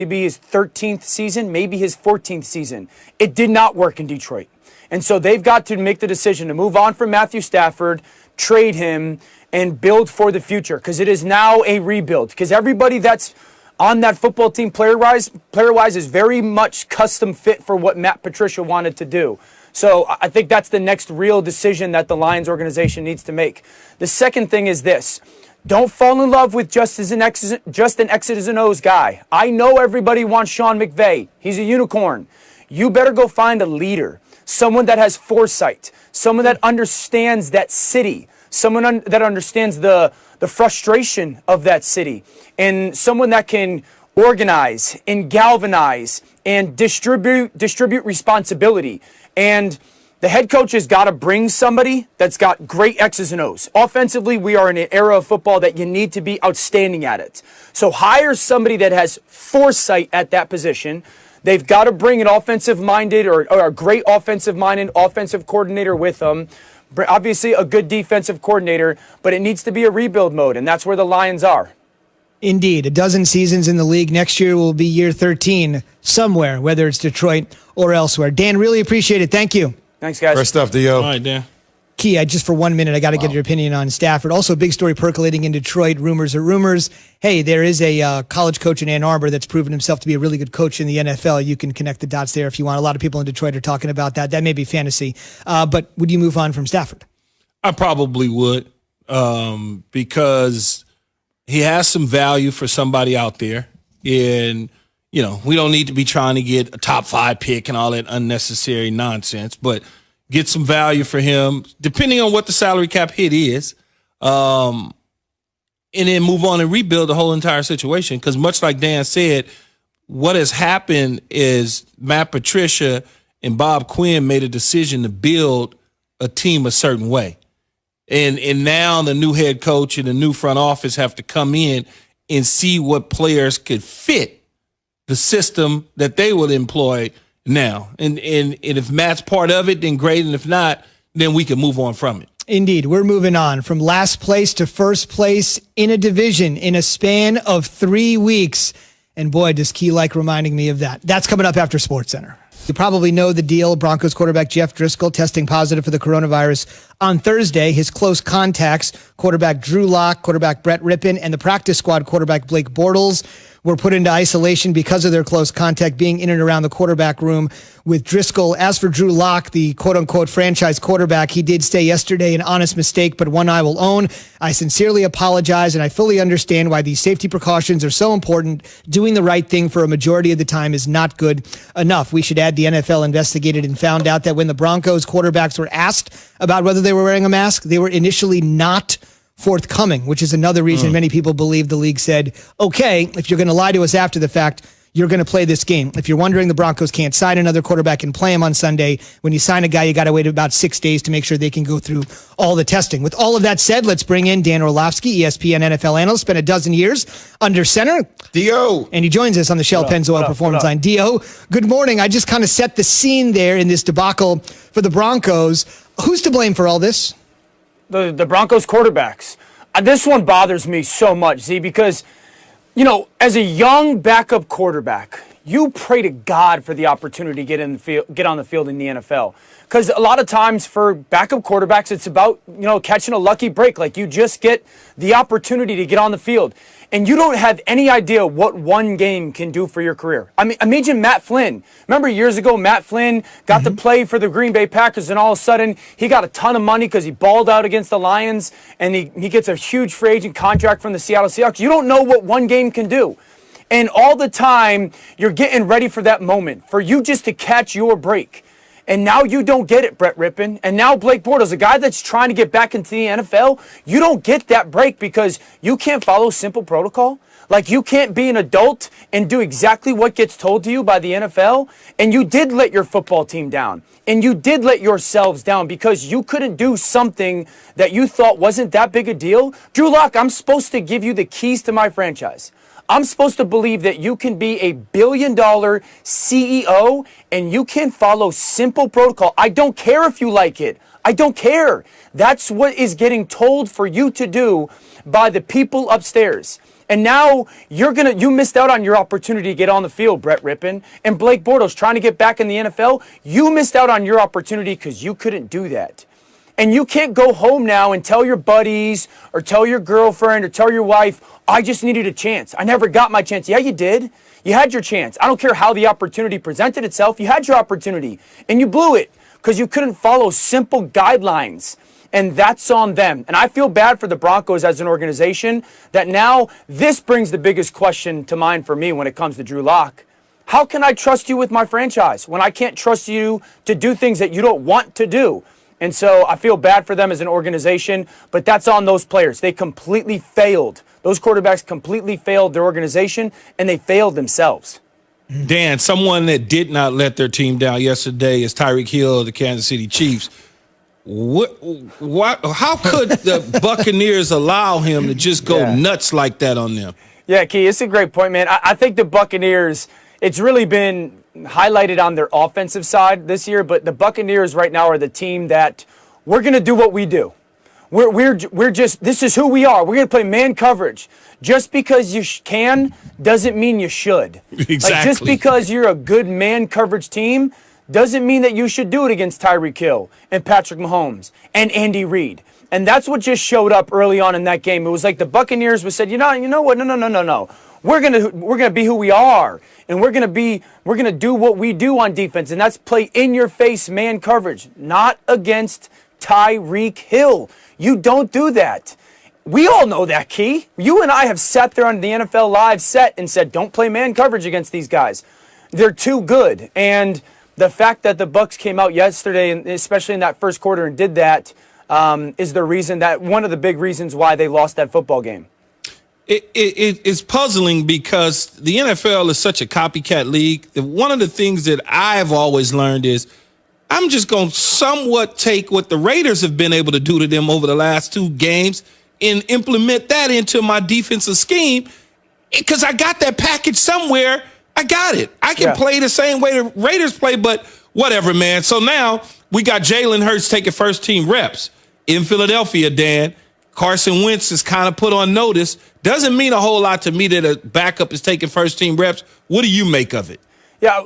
maybe his 13th season, maybe his 14th season. It did not work in Detroit. And so they've got to make the decision to move on from Matthew Stafford, trade him, and build for the future, because it is now a rebuild. Because everybody that's on that football team player-wise is very much custom fit for what Matt Patricia wanted to do. So I think that's the next real decision that the Lions organization needs to make. The second thing is this. Don't fall in love with just an X's and O's guy. I know everybody wants Sean McVay. He's a unicorn. You better go find a leader, someone that has foresight, someone that understands that city, someone that understands the frustration of that city, and someone that can organize and galvanize and distribute responsibility. And the head coach has got to bring somebody that's got great X's and O's. Offensively, we are in an era of football that you need to be outstanding at it. So hire somebody that has foresight at that position. They've got to bring an offensive-minded or a great offensive-minded offensive coordinator with them. Obviously, a good defensive coordinator, but it needs to be a rebuild mode, and that's where the Lions are. Indeed. A dozen seasons in the league. Next year will be year 13 somewhere, whether it's Detroit or elsewhere. Dan, really appreciate it. Thank you. Thanks, guys. Great stuff, Dio. All right, Dan. Key, just for 1 minute, I got to get your opinion on Stafford. Also, big story percolating in Detroit. Rumors are rumors. Hey, there is a college coach in Ann Arbor that's proven himself to be a really good coach in the NFL. You can connect the dots there if you want. A lot of people in Detroit are talking about that. That may be fantasy. But would you move on from Stafford? I probably would, because he has some value for somebody out there. And, you know, we don't need to be trying to get a top 5 pick and all that unnecessary nonsense, but get some value for him, depending on what the salary cap hit is, and then move on and rebuild the whole entire situation. Because much like Dan said, what has happened is Matt Patricia and Bob Quinn made a decision to build a team a certain way. And now the new head coach and the new front office have to come in and see what players could fit the system that they will employ now. And if Matt's part of it, then great. And if not, then we can move on from it. Indeed. We're moving on from last place to first place in a division in a span of 3 weeks. And boy, does Key like reminding me of that. That's coming up after SportsCenter. You probably know the deal. Broncos quarterback Jeff Driscoll testing positive for the coronavirus on Thursday. His close contacts, quarterback Drew Lock, quarterback Brett Rippon, and the practice squad quarterback Blake Bortles, were put into isolation because of their close contact being in and around the quarterback room with Driscoll. As for Drew Lock, the quote-unquote franchise quarterback, he did say yesterday an honest mistake, but one I will own. I sincerely apologize, and I fully understand why these safety precautions are so important. Doing the right thing for a majority of the time is not good enough. We should add the NFL investigated and found out that when the Broncos quarterbacks were asked about whether they were wearing a mask, they were initially not forthcoming, which is another reason many people believe the league said, okay, if you're going to lie to us after the fact, you're going to play this game. If you're wondering, the Broncos can't sign another quarterback and play him on Sunday. When you sign a guy, you got to wait about 6 days to make sure they can go through all the testing. With all of that said, let's bring in Dan Orlovsky, ESPN NFL analyst, spent a dozen years under center. Dio. And he joins us on the Shell Pennzoil Performance Line. Dio, good morning. I just kind of set the scene there in this debacle for the Broncos. Who's to blame for all this? The Broncos quarterbacks. This one bothers me so much, Z, because, you know, as a young backup quarterback, you pray to God for the opportunity to get on the field in the NFL. Because a lot of times for backup quarterbacks, it's about, you know, catching a lucky break. Like, you just get the opportunity to get on the field. And you don't have any idea what one game can do for your career. I mean, imagine Matt Flynn. Remember years ago, Matt Flynn got to play for the Green Bay Packers, and all of a sudden, he got a ton of money because he balled out against the Lions, and he gets a huge free agent contract from the Seattle Seahawks. You don't know what one game can do. And all the time, you're getting ready for that moment, for you just to catch your break. And now you don't get it, Brett Rippon. And now Blake Bortles, a guy that's trying to get back into the NFL, you don't get that break because you can't follow simple protocol. Like, you can't be an adult and do exactly what gets told to you by the NFL. And you did let your football team down. And you did let yourselves down because you couldn't do something that you thought wasn't that big a deal. Drew Lock, I'm supposed to give you the keys to my franchise. I'm supposed to believe that you can be a billion-dollar CEO and you can follow simple protocol. I don't care if you like it. I don't care. That's what is getting told for you to do by the people upstairs. And now you missed out on your opportunity to get on the field, Brett Rippon. And Blake Bortles trying to get back in the NFL. You missed out on your opportunity because you couldn't do that. And you can't go home now and tell your buddies or tell your girlfriend or tell your wife, I just needed a chance. I never got my chance. Yeah, you did. You had your chance. I don't care how the opportunity presented itself. You had your opportunity and you blew it because you couldn't follow simple guidelines. And that's on them. And I feel bad for the Broncos as an organization that now this brings the biggest question to mind for me when it comes to Drew Lock. How can I trust you with my franchise when I can't trust you to do things that you don't want to do? And so I feel bad for them as an organization, but that's on those players. They completely failed. Those quarterbacks completely failed their organization, and they failed themselves. Dan, someone that did not let their team down yesterday is Tyreek Hill of the Kansas City Chiefs. How could the Buccaneers allow him to just go nuts like that on them? Yeah, Key, it's a great point, man. I think the Buccaneers, it's really been highlighted on their offensive side this year, but the Buccaneers right now are the team that we're going to do what we do. We're just, this is who we are. We're going to play man coverage. Just because you can doesn't mean you should. Exactly. Like, just because you're a good man coverage team doesn't mean that you should do it against Tyreek Hill and Patrick Mahomes and Andy Reid. And that's what just showed up early on in that game. It was like the Buccaneers said, you know what? No. We're gonna be who we are, and we're gonna do what we do on defense, and that's play in your face man coverage, not against Tyreek Hill. You don't do that. We all know that, Key. You and I have sat there on the NFL Live set and said, don't play man coverage against these guys. They're too good. And the fact that the Bucs came out yesterday, and especially in that first quarter, and did that, is the reason that one of the big reasons why they lost that football game. It's puzzling because the NFL is such a copycat league. One of the things that I've always learned is I'm just going to somewhat take what the Raiders have been able to do to them over the last 2 games and implement that into my defensive scheme because I got that package somewhere. I got it. I can play the same way the Raiders play, but whatever, man. So now we got Jalen Hurts taking first-team reps in Philadelphia, Dan. Carson Wentz is kind of put on notice. Doesn't mean a whole lot to me that a backup is taking first-team reps. What do you make of it? Yeah,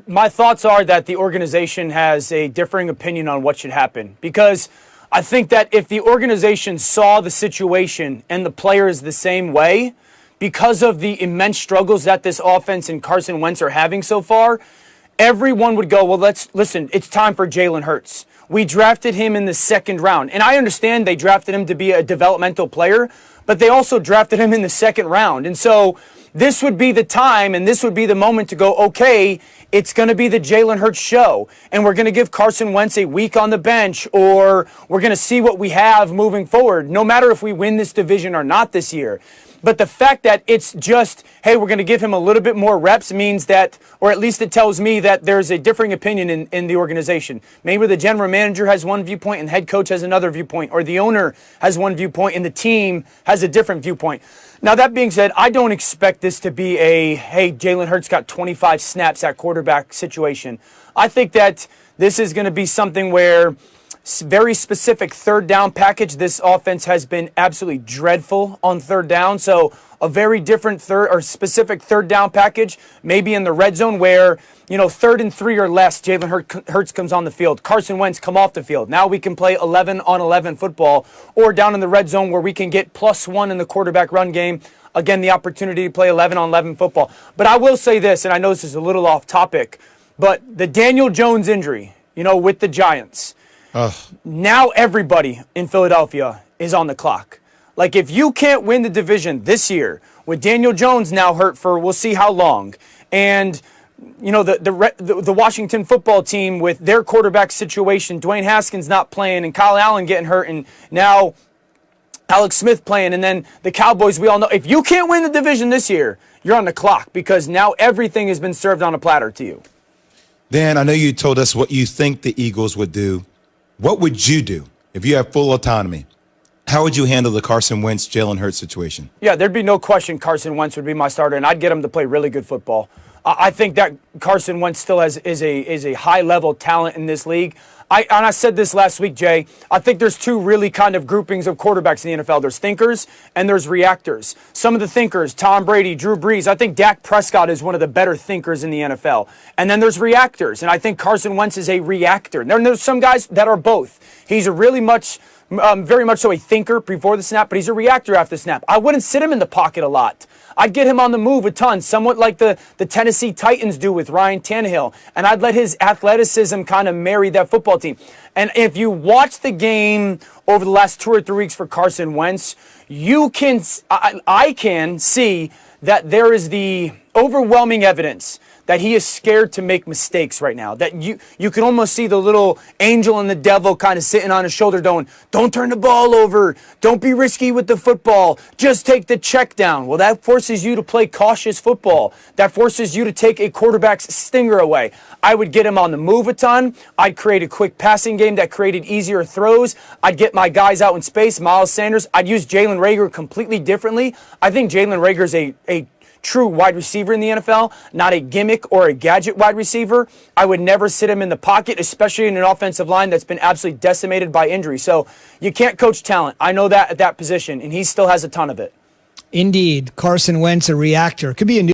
my thoughts are that the organization has a differing opinion on what should happen because I think that if the organization saw the situation and the players the same way, because of the immense struggles that this offense and Carson Wentz are having so far, everyone would go, well, listen, it's time for Jalen Hurts. We drafted him in the 2nd round. And I understand they drafted him to be a developmental player, but they also drafted him in the 2nd round. And so this would be the time and this would be the moment to go, okay, it's going to be the Jalen Hurts show. And we're going to give Carson Wentz a week on the bench, or we're going to see what we have moving forward, no matter if we win this division or not this year. But the fact that it's just, hey, we're going to give him a little bit more reps means that, or at least it tells me that there's a differing opinion in the organization. Maybe the general manager has one viewpoint and the head coach has another viewpoint, or the owner has one viewpoint and the team has a different viewpoint. Now, that being said, I don't expect this to be a, hey, Jalen Hurts got 25 snaps at quarterback situation. I think that this is going to be something where very specific 3rd down package. This offense has been absolutely dreadful on 3rd down. So a very different specific 3rd down package, maybe in the red zone where, 3rd and 3 or less, Jalen Hurts comes on the field. Carson Wentz come off the field. Now we can play 11-on-11 football, or down in the red zone where we can get +1 in the quarterback run game. Again, the opportunity to play 11-on-11 football. But I will say this, and I know this is a little off topic, but the Daniel Jones injury, with the Giants, now everybody in Philadelphia is on the clock. Like, if you can't win the division this year with Daniel Jones now hurt for we'll see how long, and the Washington football team with their quarterback situation, Dwayne Haskins not playing and Kyle Allen getting hurt, and now Alex Smith playing, and then the Cowboys, we all know, if you can't win the division this year, you're on the clock because now everything has been served on a platter to you. Dan, I know you told us what you think the Eagles would do. What would you do if you have full autonomy? How would you handle the Carson Wentz, Jalen Hurts situation? Yeah, there'd be no question Carson Wentz would be my starter, and I'd get him to play really good football. I think that Carson Wentz still is a high level talent in this league. And I said this last week, Jay. I think there's two really kind of groupings of quarterbacks in the NFL. There's thinkers and there's reactors. Some of the thinkers, Tom Brady, Drew Brees. I think Dak Prescott is one of the better thinkers in the NFL. And then there's reactors, and I think Carson Wentz is a reactor. And there's some guys that are both. He's a really very much so a thinker before the snap, but he's a reactor after the snap. I wouldn't sit him in the pocket a lot. I'd get him on the move a ton, somewhat like the Tennessee Titans do with Ryan Tannehill. And I'd let his athleticism kind of marry that football team. And if you watch the game over the last 2 or 3 weeks for Carson Wentz, I can see that there is the overwhelming evidence that he is scared to make mistakes right now. That you can almost see the little angel and the devil kind of sitting on his shoulder going, don't turn the ball over. Don't be risky with the football. Just take the check down. Well, that forces you to play cautious football. That forces you to take a quarterback's stinger away. I would get him on the move a ton. I'd create a quick passing game that created easier throws. I'd get my guys out in space, Miles Sanders. I'd use Jalen Reagor completely differently. I think Jalen Reagor is a true wide receiver in the NFL, not a gimmick or a gadget wide receiver. I would never sit him in the pocket, especially in an offensive line that's been absolutely decimated by injury. So you can't coach talent. I know that at that position, and he still has a ton of it. Indeed. Carson Wentz, a reactor. Could be a new